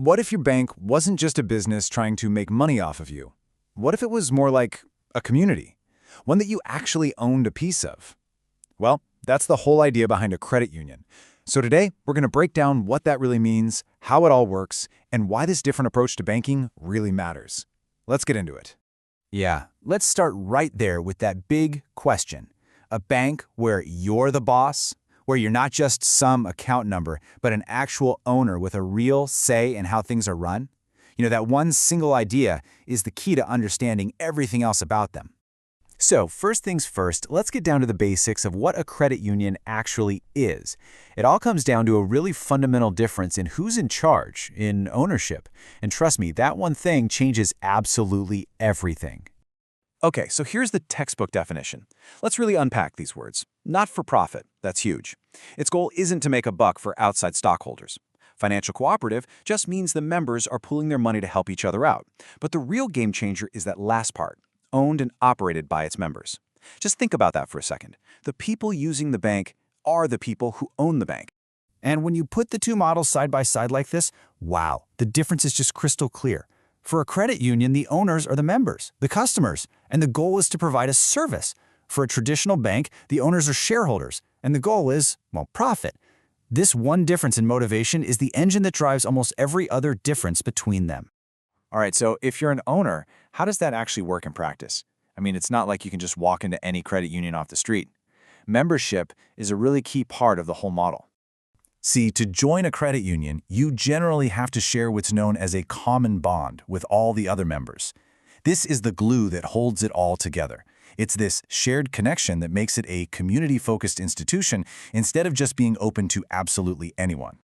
What if your bank wasn't just a business trying to make money off of you? What if it was more like a community, one that you actually owned a piece of? Well, that's the whole idea behind a credit union. So today, we're going to break down what that really means, how it all works, and why this different approach to banking really matters. Let's get into it. Yeah, let's start right there with that big question. A bank where you're the boss, where you're not just some account number, but an actual owner with a real say in how things are run? You know, that one single idea is the key to understanding everything else about them. So, first things first, let's get down to the basics of what a credit union actually is. It all comes down to a really fundamental difference in who's in charge, in ownership. And trust me, that one thing changes absolutely everything. Okay, so here's the textbook definition. Let's really unpack these words. Not for profit, that's huge. Its goal isn't to make a buck for outside stockholders. Financial cooperative just means the members are pooling their money to help each other out. But the real game changer is that last part, owned and operated by its members. Just think about that for a second. The people using the bank are the people who own the bank. And when you put the two models side by side like this, wow, the difference is just crystal clear. For a credit union, the owners are the members, the customers, and the goal is to provide a service. For a traditional bank, the owners are shareholders, and the goal is, well, profit. This one difference in motivation is the engine that drives almost every other difference between them. All right, so if you're an owner, how does that actually work in practice? I mean, it's not like you can just walk into any credit union off the street. Membership is a really key part of the whole model. See, to join a credit union, you generally have to share what's known as a common bond with all the other members. This is the glue that holds it all together. It's this shared connection that makes it a community-focused institution instead of just being open to absolutely anyone.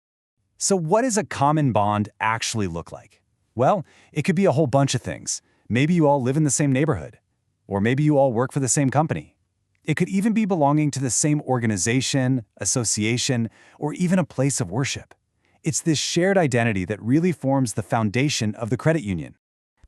So what does a common bond actually look like? Well, it could be a whole bunch of things. Maybe you all live in the same neighborhood, or maybe you all work for the same company. It could even be belonging to the same organization, association, or even a place of worship. It's this shared identity that really forms the foundation of the credit union.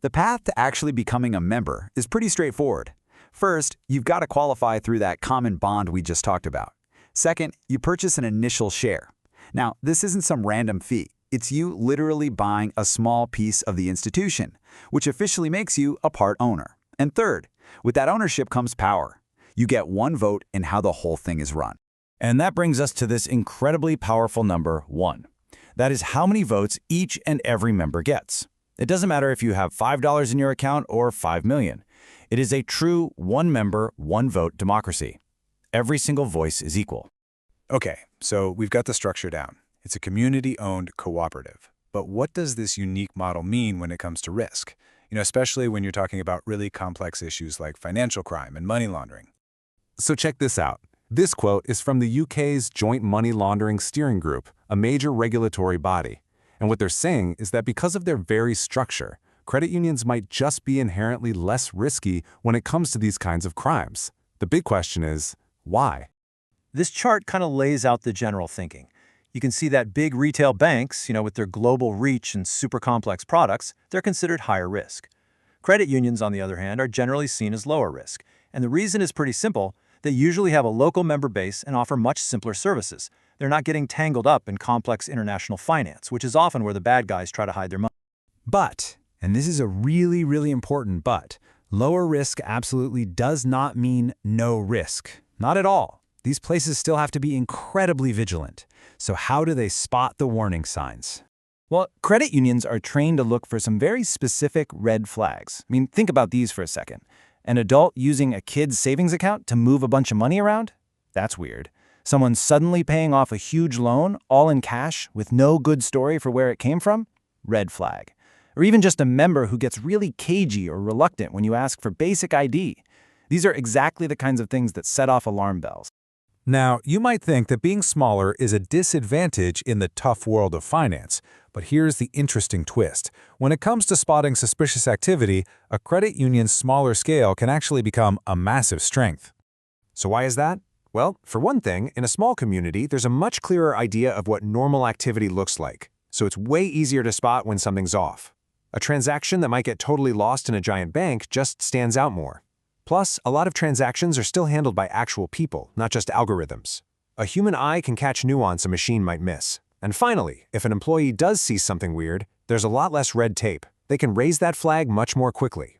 The path to actually becoming a member is pretty straightforward. First, you've got to qualify through that common bond we just talked about. Second, you purchase an initial share. Now, this isn't some random fee. It's you literally buying a small piece of the institution, which officially makes you a part owner. And third, with that ownership comes power. You get one vote in how the whole thing is run. And that brings us to this incredibly powerful number 1. That is how many votes each and every member gets. It doesn't matter if you have $5 in your account or 5 million. It is a true one member, one vote democracy. Every single voice is equal. Okay, so we've got the structure down. It's a community-owned cooperative. But what does this unique model mean when it comes to risk? You know, especially when you're talking about really complex issues like financial crime and money laundering. So check this out. This quote is from the UK's Joint Money Laundering Steering Group, a major regulatory body. And what they're saying is that because of their very structure, credit unions might just be inherently less risky when it comes to these kinds of crimes. The big question is, why? This chart kind of lays out the general thinking. You can see that big retail banks, with their global reach and super complex products, they're considered higher risk. Credit unions, on the other hand, are generally seen as lower risk. And the reason is pretty simple. They usually have a local member base and offer much simpler services. They're not getting tangled up in complex international finance, which is often where the bad guys try to hide their money. But, and this is a really, really important but, lower risk absolutely does not mean no risk. Not at all. These places still have to be incredibly vigilant. So how do they spot the warning signs? Well, credit unions are trained to look for some very specific red flags. I mean, think about these for a second. An adult using a kid's savings account to move a bunch of money around? That's weird. Someone suddenly paying off a huge loan, all in cash, with no good story for where it came from? Red flag. Or even just a member who gets really cagey or reluctant when you ask for basic ID. These are exactly the kinds of things that set off alarm bells. Now, you might think that being smaller is a disadvantage in the tough world of finance, but here's the interesting twist. When it comes to spotting suspicious activity, a credit union's smaller scale can actually become a massive strength. So why is that? Well, for one thing, in a small community, there's a much clearer idea of what normal activity looks like, so it's way easier to spot when something's off. A transaction that might get totally lost in a giant bank just stands out more. Plus, a lot of transactions are still handled by actual people, not just algorithms. A human eye can catch nuance a machine might miss. And finally, if an employee does see something weird, There's a lot less red tape. They can raise that flag much more quickly.